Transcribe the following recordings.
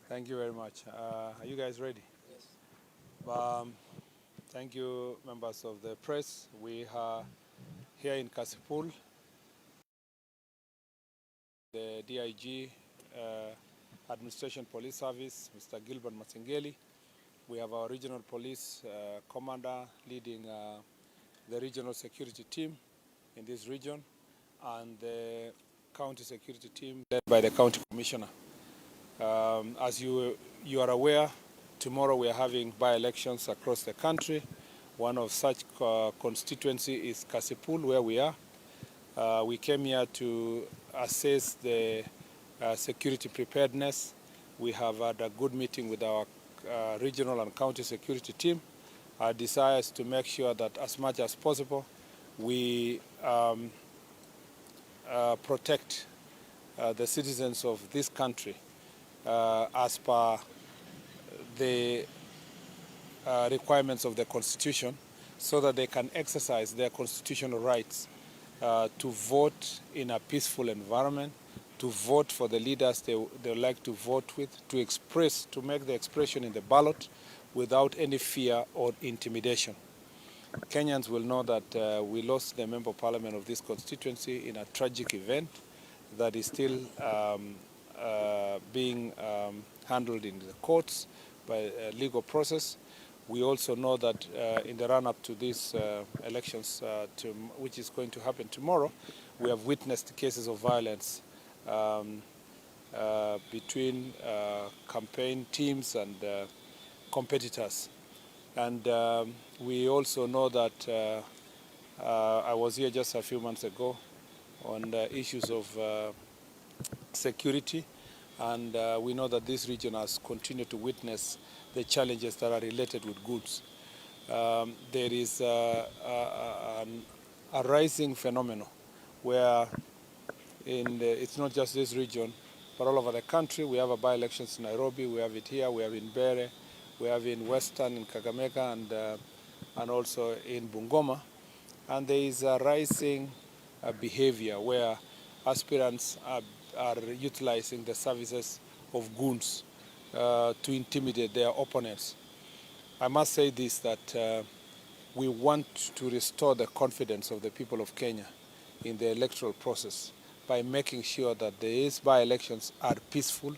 Thank you very much. Are you guys ready? Yes. Thank you, members of the press. We are here in Kasipul. The DIG Administration Police Service, Mr. Gilbert Masengeli. We have our regional police commander leading the regional security team in this region, and the county security team led by the county commissioner. As you are aware, tomorrow we are having by-elections across the country. One of such constituency is Kasipul, where we are. We came here to assess the security preparedness. We have had a good meeting with our regional and county security team. Our desire is to make sure that as much as possible we protect the citizens of this country as per the requirements of the Constitution, so that they can exercise their constitutional rights to vote in a peaceful environment, to vote for the leaders they like to vote with, to make the expression in the ballot without any fear or intimidation. Kenyans will know that we lost the member of parliament of this constituency in a tragic event that is still being handled in the courts by a legal process. We also know that in the run-up to these elections, which is going to happen tomorrow, we have witnessed cases of violence between campaign teams and competitors. And we also know that I was here just a few months ago on the issues of security, and we know that this region has continued to witness the challenges that are related with goods. There is a rising phenomenon where it's not just this region, but all over the country. We have a by-elections in Nairobi, we have it here, we have in Bere, we have in Western, in Kakamega, and also in Bungoma. And there is a rising behavior where aspirants are utilizing the services of goons to intimidate their opponents. I must say this, that we want to restore the confidence of the people of Kenya in the electoral process by making sure that these by-elections are peaceful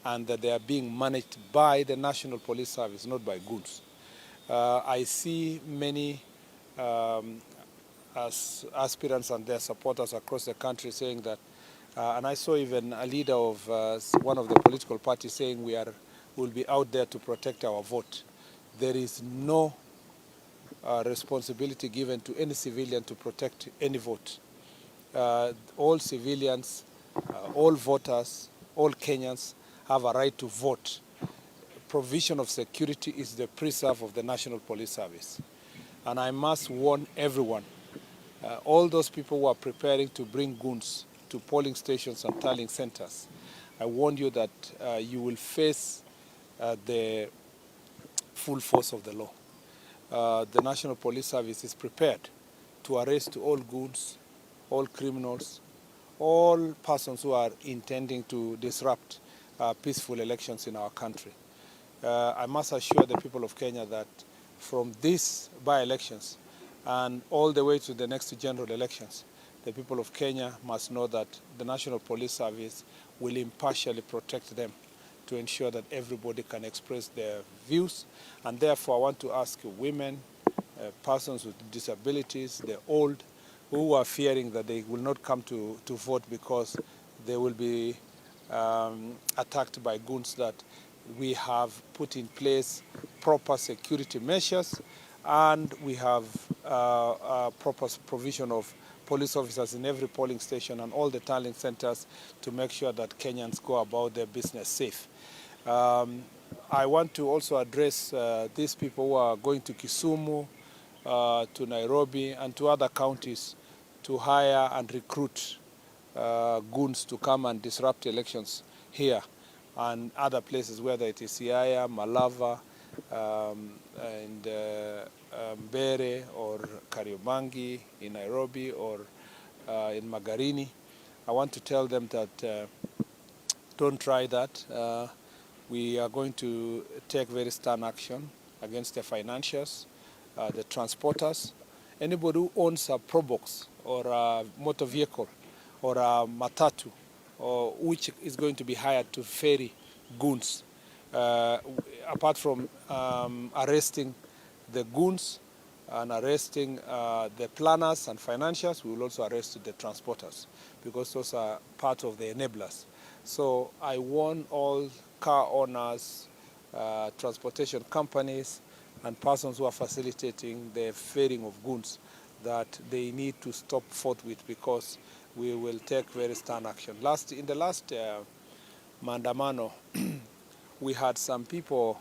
and that they are being managed by the National Police Service, not by goons. I see many as aspirants and their supporters across the country saying that, and I saw even a leader of one of the political parties saying we'll be out there to protect our vote. There is no responsibility given to any civilian to protect any vote. All civilians, all voters, all Kenyans have a right to vote. Provision of security is the preserve of the National Police Service. And I must warn everyone, all those people who are preparing to bring goons to polling stations and tallying centers, I warn you that you will face the full force of the law. The National Police Service is prepared to arrest all goons, all criminals, all persons who are intending to disrupt peaceful elections in our country. I must assure the people of Kenya that from these by-elections and all the way to the next general elections, the people of Kenya must know that the National Police Service will impartially protect them to ensure that everybody can express their views. And therefore, I want to ask women, persons with disabilities, the old, who are fearing that they will not come to vote because they will be attacked by goons, that we have put in place proper security measures, and we have proper provision of police officers in every polling station and all the tallying centers to make sure that Kenyans go about their business safe. I want to also address these people who are going to Kisumu, to Nairobi, and to other counties to hire and recruit goons to come and disrupt elections here and other places, whether it is Siaya, Malava, and Mbere, or Kariobangi in Nairobi, or in Magarini. I want to tell them that don't try that. We are going to take very stern action against the financiers, the transporters, anybody who owns a probox or a motor vehicle or a matatu, or which is going to be hired to ferry goons. Apart from arresting the goons and arresting the planners and financiers, we will also arrest the transporters, because those are part of the enablers. So I warn all car owners, transportation companies, and persons who are facilitating the ferrying of goods that they need to stop forthwith, because we will take very stern action. In the last Maandamano, we had some people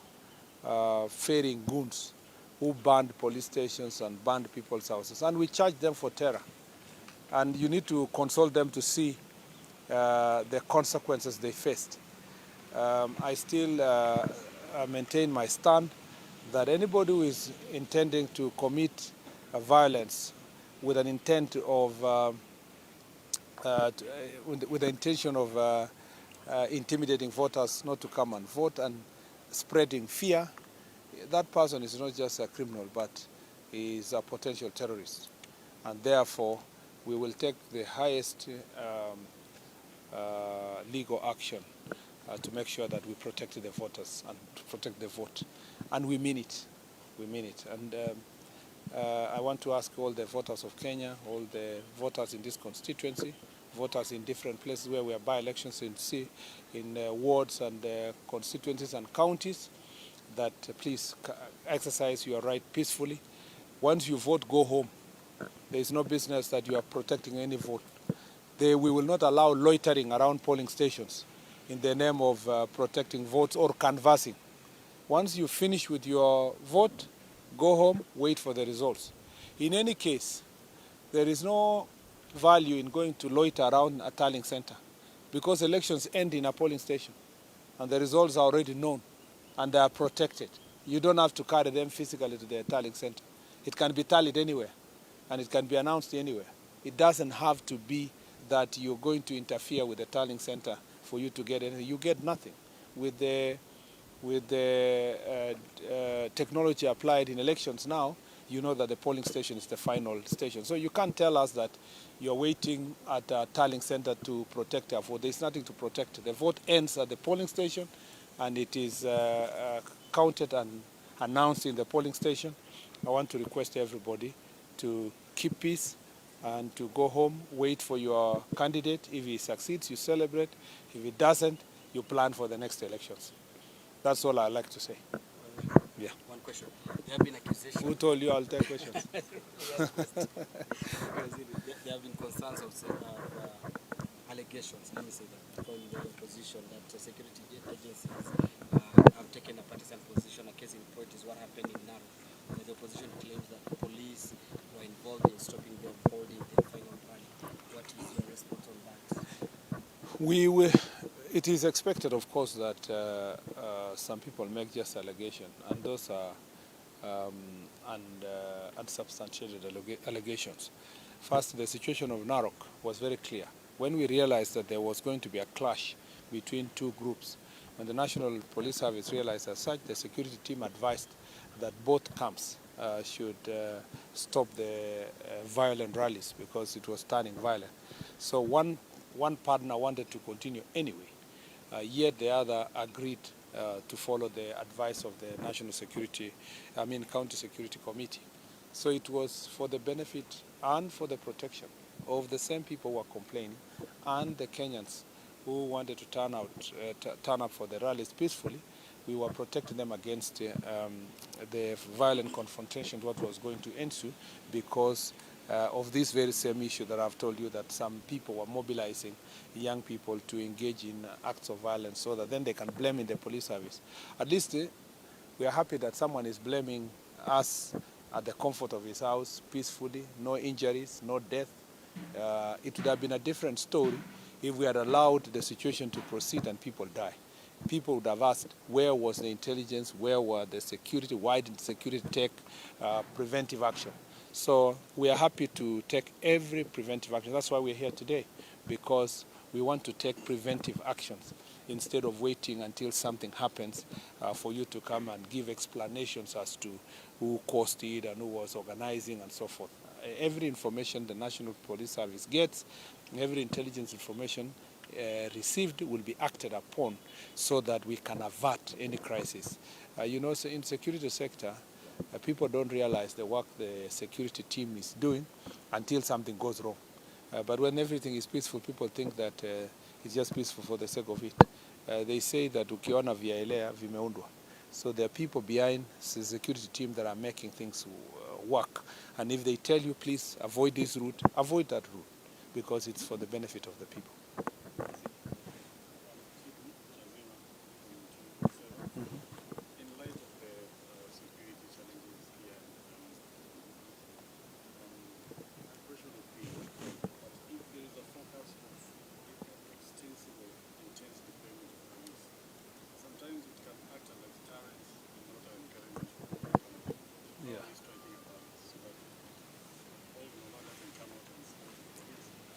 ferrying goons who burned police stations and burned people's houses, and we charged them for terror. And you need to consult them to see the consequences they faced. I still maintain my stand that anybody who is intending to commit violence with an intent of with the intention of intimidating voters not to come and vote and spreading fear, that person is not just a criminal, but is a potential terrorist. And therefore, we will take the highest legal action to make sure that we protect the voters and to protect the vote. And we mean it. We mean it. And I want to ask all the voters of Kenya, all the voters in this constituency, voters in different places where we have by-elections in wards and constituencies and counties, that please exercise your right peacefully. Once you vote, go home. There is no business that you are protecting any vote. We will not allow loitering around polling stations in the name of protecting votes or canvassing. Once you finish with your vote, go home, wait for the results. In any case, there is no value in going to loiter around a tallying center, because elections end in a polling station and the results are already known and they are protected. You don't have to carry them physically to the tallying center. It can be tallied anywhere and it can be announced anywhere. It doesn't have to be that you're going to interfere with the tallying center for you to get anything. You get nothing. With the technology applied in elections now, you know that the polling station is the final station. So you can't tell us that you're waiting at a tallying center to protect our vote. There's nothing to protect. The vote ends at the polling station and it is counted and announced in the polling station. I want to request everybody to keep peace and to go home, wait for your candidate. If he succeeds, you celebrate. If he doesn't, you plan for the next elections. That's all I'd like to say. Yeah. One question. There have been accusations. Who told you I'll take questions? There have been concerns of allegations, let me say that, from the opposition that security agencies have taken a partisan position. A case in point is what happened in Narok, where the opposition claims that the police were involved in stopping them holding the final rally. What is your response on that? It is expected, of course, that some people make just allegations, and those are unsubstantiated allegations. First, the situation of Narok was very clear. When we realized that there was going to be a clash between two groups, when the National Police Service realized as such, the security team advised that both camps should stop the violent rallies, because it was turning violent. So one partner wanted to continue anyway, yet the other agreed to follow the advice of the County Security Committee. So it was for the benefit and for the protection of the same people who were complaining and the Kenyans who wanted to turn up for the rallies peacefully. We were protecting them against the violent confrontation what was going to ensue, because of this very same issue that I've told you, that some people were mobilizing young people to engage in acts of violence so that then they can blame in the police service. At least we are happy that someone is blaming us at the comfort of his house, peacefully, no injuries, no death. It would have been a different story if we had allowed the situation to proceed and people die. People would have asked, where was the intelligence, where were the security, why did security take preventive action? So we are happy to take every preventive action. That's why we're here today, because we want to take preventive actions. instead of waiting until something happens for you to come and give explanations as to who caused it and who was organizing and so forth. Every information the National Police Service gets, every intelligence information received will be acted upon so that we can avert any crisis. You know, so in security sector, people don't realize the work the security team is doing until something goes wrong. But when everything is peaceful, people think that it's just peaceful for the sake of it. They say that ukiona vyaelea vimeundwa. So there are people behind the security team that are making things work. And if they tell you, please avoid this route, avoid that route, because it's for the benefit of the people.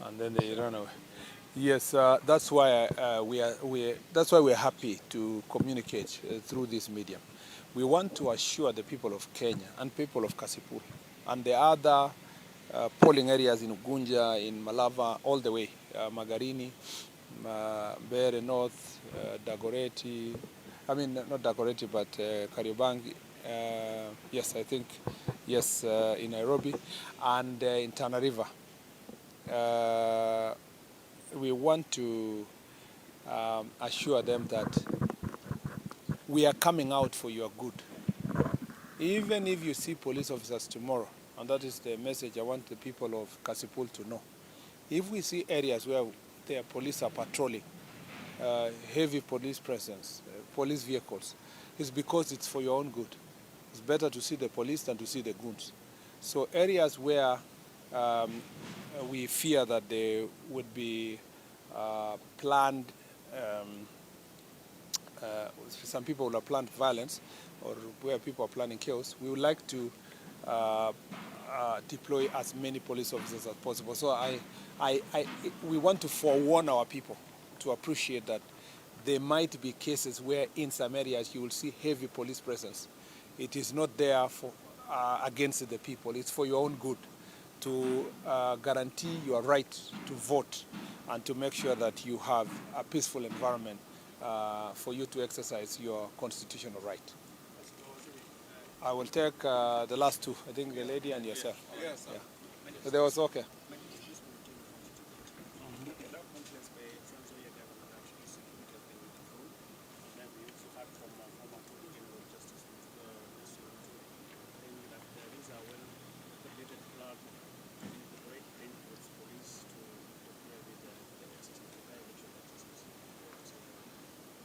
And then they run away. Yes, that's why we're happy to communicate through this medium. We want to assure the people of Kenya and people of Kasipul and the other polling areas in Ugunja, in Malava, all the way, Magarini, Mbeere North, Dagoretti, I mean not Dagoretti but Kariobangi, yes I think, yes in Nairobi, and in Tana River. We want to assure them that we are coming out for your good. Even if you see police officers tomorrow, and that is the message I want the people of Kasipul to know. If we see areas where their police are patrolling, heavy police presence, police vehicles, it's because it's for your own good. It's better to see the police than to see the goons. So areas where we fear that there would be planned, some people will have planned violence, or where people are planning chaos, we would like to deploy as many police officers as possible. So we want to forewarn our people to appreciate that there might be cases where in some areas you will see heavy police presence. It is not there for against the people. It's for your own good, to guarantee your right to vote and to make sure that you have a peaceful environment for you to exercise your constitutional right. I will take the last two. I think the lady and yourself. Yes, sir. Yeah. So there was okay.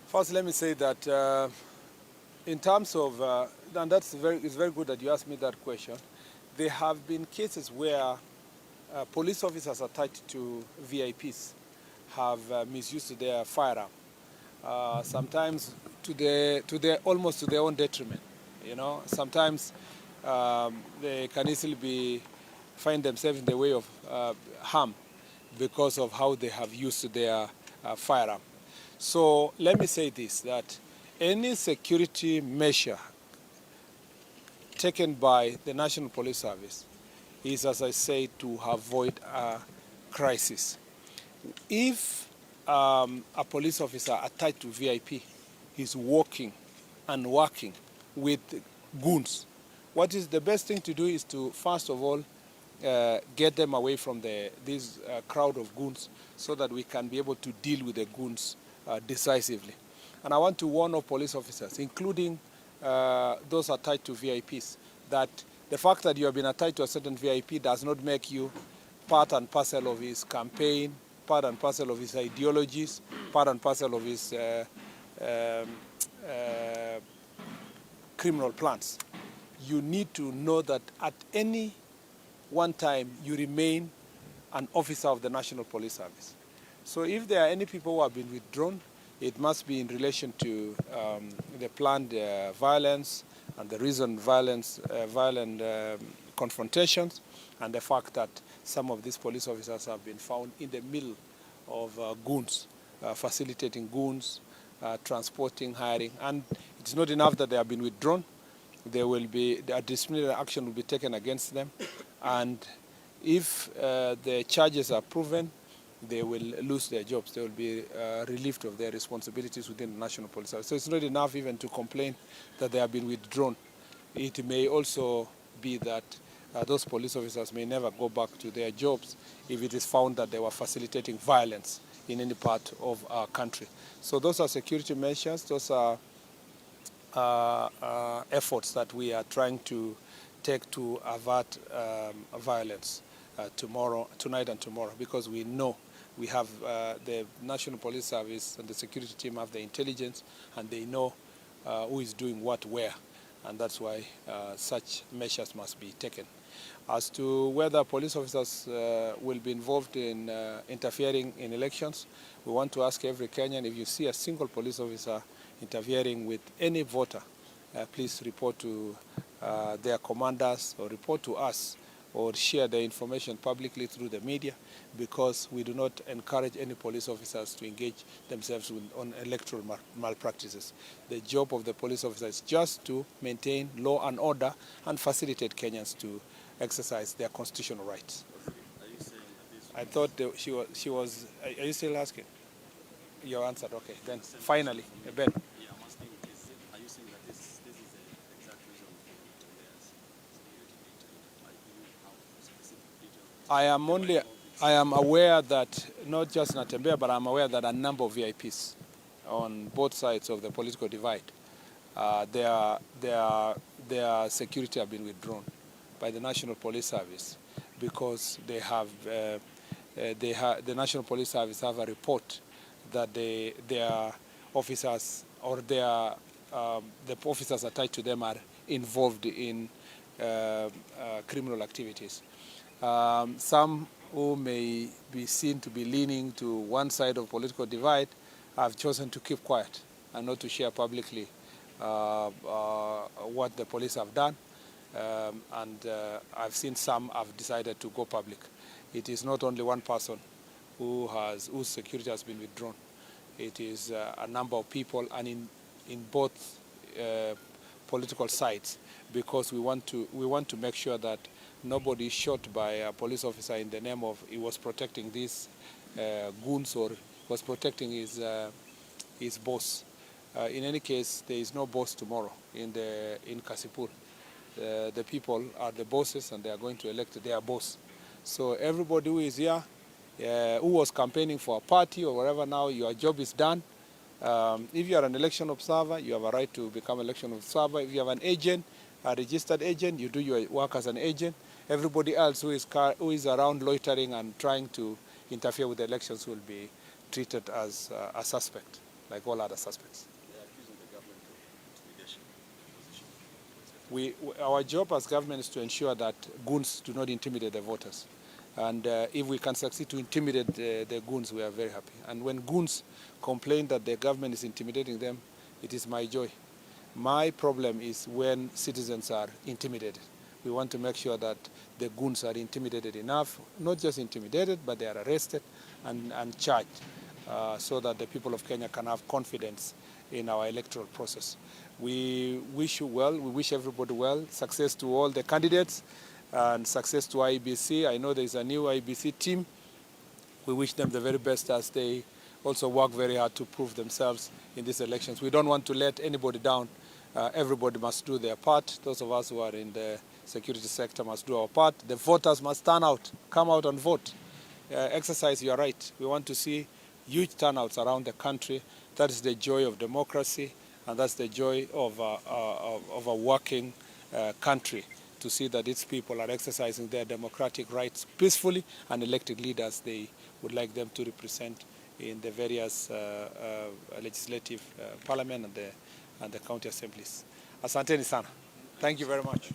First, let me say that in terms of, and it's very good that you asked me that question. There have been cases where police officers attached to VIPs have misused their firearm, sometimes almost to their own detriment. You know, sometimes they can easily find themselves in the way of harm because of how they have used their firearm. So let me say this, that any security measure taken by the National Police Service is, as I say, to avoid a crisis. If a police officer attached to VIP is working with goons, what is the best thing to do is to, first of all, get them away from this crowd of goons so that we can be able to deal with the goons decisively. And I want to warn all police officers, including those attached to VIPs, that the fact that you have been attached to a certain VIP does not make you part and parcel of his campaign, part and parcel of his ideologies, part and parcel of his criminal plans. You need to know that at any one time you remain an officer of the National Police Service. So if there are any people who have been withdrawn, it must be in relation to the planned violence and the recent violent confrontations, and the fact that some of these police officers have been found in the middle of goons, facilitating goons, transporting, hiring. And it's not enough that they have been withdrawn. There will be a disciplinary action will be taken against them, and if the charges are proven, they will lose their jobs. They will be relieved of their responsibilities within the National Police Service. So it's not enough even to complain that they have been withdrawn. It may also be that those police officers may never go back to their jobs if it is found that they were facilitating violence in any part of our country. So those are security measures. Those are efforts that we are trying to take to avert violence tonight and tomorrow, because we know we have the National Police Service and the security team have the intelligence, and they know who is doing what where, and that's why such measures must be taken. As to whether police officers will be involved in interfering in elections, we want to ask every Kenyan, if you see a single police officer interfering with any voter, please report to their commanders or report to us or share the information publicly through the media, because we do not encourage any police officers to engage themselves on electoral malpractices. The job of the police officer is just to maintain law and order and facilitate Kenyans to exercise their constitutional rights. Are you saying that this? I thought she was. Are you still asking? You answered. Okay. Then finally, Ben. Yeah, I'm asking. Are you saying that this is the exact reason for their security detail? Like, do you have specific details? I am aware that not just Natembea, but I'm aware that a number of VIPs on both sides of the political divide, their security have been withdrawn by the National Police Service, because they have the National Police Service have a report that their officers or the officers attached to them are involved in criminal activities. Some who may be seen to be leaning to one side of political divide have chosen to keep quiet and not to share publicly what the police have done. I've seen some have decided to go public. It is not only one person whose security has been withdrawn. It is a number of people, and in both political sides, because we want to make sure that nobody is shot by a police officer in the name of he was protecting these goons or was protecting his boss. In any case, there is no boss tomorrow in Kasipul. The people are the bosses, and they are going to elect their boss. So everybody who is here, who was campaigning for a party or whatever, now your job is done. If you are an election observer, you have a right to become election observer. If you have an agent, a registered agent, you do your work as an agent. Everybody else who is around loitering and trying to interfere with the elections will be treated as a suspect, like all other suspects. They are accusing the government of intimidation. Our job as government is to ensure that goons do not intimidate the voters. And if we can succeed to intimidate the goons, we are very happy. And when goons complain that the government is intimidating them, it is my joy. My problem is when citizens are intimidated. We want to make sure that the goons are intimidated enough, not just intimidated, but they are arrested and charged, so that the people of Kenya can have confidence in our electoral process. We wish you well. We wish everybody well. Success to all the candidates and success to IEBC. I know there is a new IEBC team. We wish them the very best as they also work very hard to prove themselves in these elections. We don't want to let anybody down. Everybody must do their part. Those of us who are in the security sector must do our part. The voters must turn out, come out and vote. Exercise your right. We want to see huge turnouts around the country. That is the joy of democracy, and that's the joy of a working country, to see that its people are exercising their democratic rights peacefully and electing leaders they would like them to represent in the various legislative parliament and the county assemblies. Asanteni sana. Thank you very much.